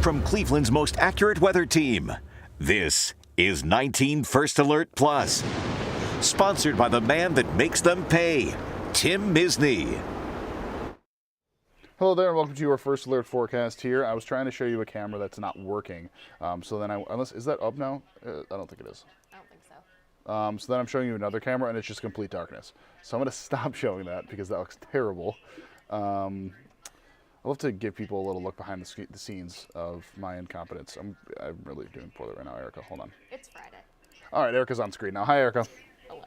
From Cleveland's most accurate weather team, this is 19 First Alert Plus. Sponsored by the man that makes them pay, Tim Misney. Hello there and welcome to your First Alert forecast here. I was trying to show you a camera that's not working. Is that up now? I don't think it is. I don't think so. So then I'm showing you another camera and it's just complete darkness. So I'm going to stop showing that because that looks terrible. I'd love to give people a little look behind the scenes of my incompetence. I'm really doing poorly right now, Erica. Hold on. It's Friday. All right, Erica's on screen now. Hi, Erica. Hello.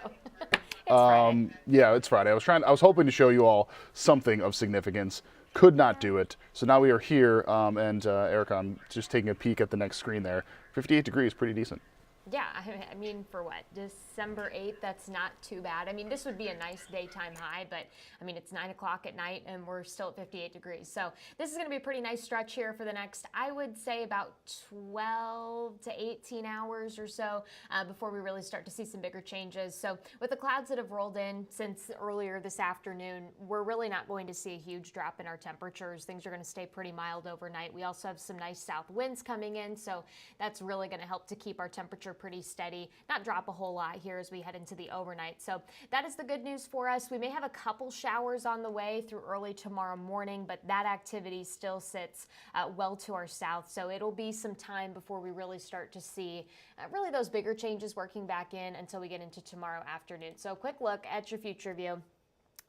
It's Friday. Yeah, it's Friday. I was hoping to show you all something of significance. Could not do it. So now we are here, and Erica, I'm just taking a peek at the next screen there. 58 degrees, pretty decent. Yeah, I mean, for what? December 8th, that's not too bad. I mean, this would be a nice daytime high, but I mean, it's 9 o'clock at night and we're still at 58 degrees. So this is going to be a pretty nice stretch here for the next, I would say, about 12 to 18 hours or so before we really start to see some bigger changes. So with the clouds that have rolled in since earlier this afternoon, we're really not going to see a huge drop in our temperatures. Things are going to stay pretty mild overnight. We also have some nice south winds coming in, so that's really going to help to keep our temperature pretty steady, not drop a whole lot here as we head into the overnight. So that is the good news for us. We may have a couple showers on the way through early tomorrow morning, but that activity still sits well to our south. So it'll be some time before we really start to see really those bigger changes working back in until we get into tomorrow afternoon. So a quick look at your future view.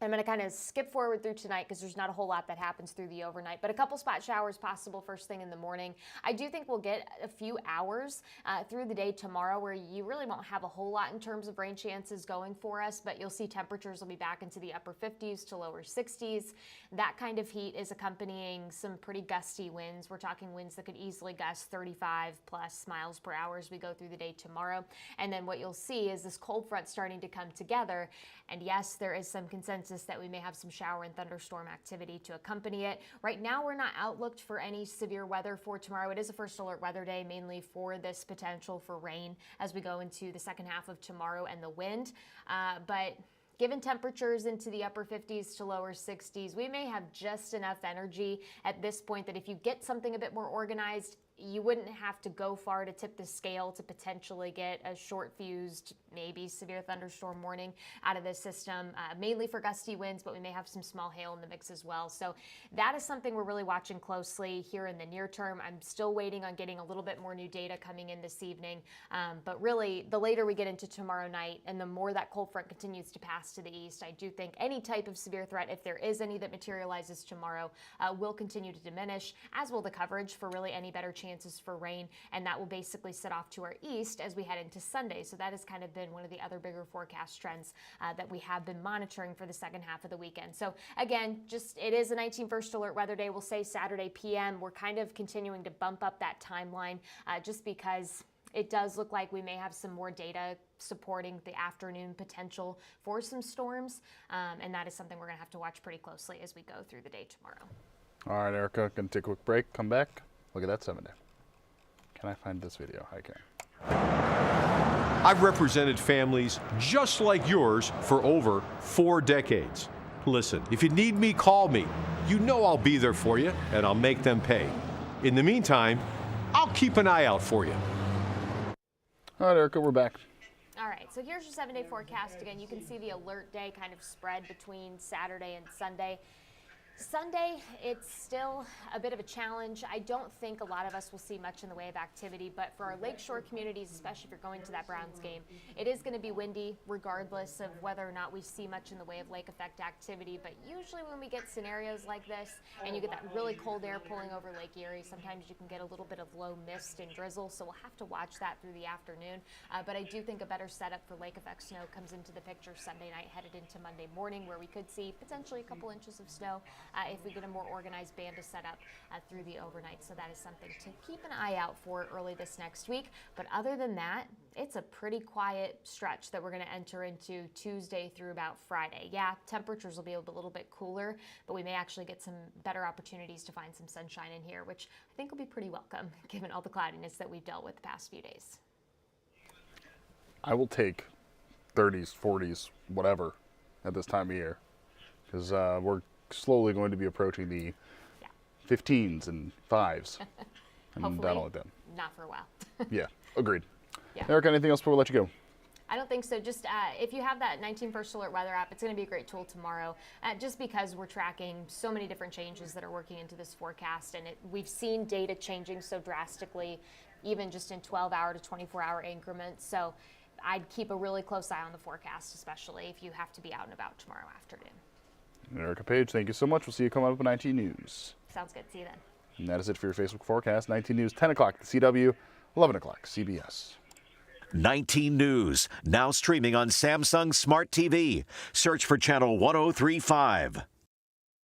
I'm going to kind of skip forward through tonight because there's not a whole lot that happens through the overnight, but a couple spot showers possible first thing in the morning. I do think we'll get a few hours through the day tomorrow where you really won't have a whole lot in terms of rain chances going for us, but you'll see temperatures will be back into the upper 50s to lower 60s. That kind of heat is accompanying some pretty gusty winds. We're talking winds that could easily gust 35 plus miles per hour as we go through the day tomorrow. And then what you'll see is this cold front starting to come together. And yes, there is some consensus that we may have some shower and thunderstorm activity to accompany it. Right now, we're not outlooked for any severe weather for tomorrow. It is a first alert weather day, mainly for this potential for rain as we go into the second half of tomorrow and the wind. But given temperatures into the upper 50s to lower 60s, we may have just enough energy at this point that if you get something a bit more organized, you wouldn't have to go far to tip the scale to potentially get a short-fused, maybe severe thunderstorm warning out of this system, mainly for gusty winds, but we may have some small hail in the mix as well. So that is something we're really watching closely here in the near term. I'm still waiting on getting a little bit more new data coming in this evening, but really the later we get into tomorrow night and the more that cold front continues to pass to the east, I do think any type of severe threat, if there is any that materializes tomorrow, will continue to diminish, as will the coverage for really any better chances for rain, and that will basically sit off to our east as we head into Sunday. So that has kind of been one of the other bigger forecast trends that we have been monitoring for the second half of the weekend. So again, it is a 19 first alert weather day. We'll say Saturday PM. We're kind of continuing to bump up that timeline just because it does look like we may have some more data supporting the afternoon potential for some storms, and that is something we're going to have to watch pretty closely as we go through the day tomorrow. All right, Erica, going to take a quick break, come back. Look at that 7-day. Can I find this video? I can. I've represented families just like yours for over 4 decades. Listen, if you need me, call me. You know I'll be there for you, and I'll make them pay. In the meantime, I'll keep an eye out for you. All right, Erica, we're back. All right, so here's your 7-day forecast. Again, you can see the alert day kind of spread between Saturday and Sunday. Sunday, it's still a bit of a challenge. I don't think a lot of us will see much in the way of activity, but for our lakeshore communities, especially if you're going to that Browns game, it is going to be windy regardless of whether or not we see much in the way of lake effect activity. But usually when we get scenarios like this and you get that really cold air pulling over Lake Erie, sometimes you can get a little bit of low mist and drizzle, so we'll have to watch that through the afternoon. But I do think a better setup for lake effect snow comes into the picture Sunday night headed into Monday morning, where we could see potentially a couple inches of snow if we get a more organized band to set up through the overnight. So that is something to keep an eye out for early this next week. But other than that, it's a pretty quiet stretch that we're going to enter into Tuesday through about Friday. Yeah, temperatures will be a little bit cooler, but we may actually get some better opportunities to find some sunshine in here, which I think will be pretty welcome given all the cloudiness that we've dealt with the past few days. I will take 30s, 40s, whatever at this time of year, because we're slowly going to be approaching the 15s and 5s. And Hopefully, I don't like that. not for a while. Yeah, agreed. Yeah. Erica, anything else before we let you go? I don't think so. Just if you have that 19 First Alert weather app, it's going to be a great tool tomorrow. Just because we're tracking so many different changes that are working into this forecast, and we've seen data changing so drastically, even just in 12-hour to 24-hour increments. So I'd keep a really close eye on the forecast, especially if you have to be out and about tomorrow afternoon. Erica Page, thank you so much. We'll see you coming up at 19 News. Sounds good. See you then. And that is it for your Facebook forecast. 19 News, 10 o'clock, the CW, 11 o'clock, CBS. 19 News, now streaming on Samsung Smart TV. Search for channel 1035.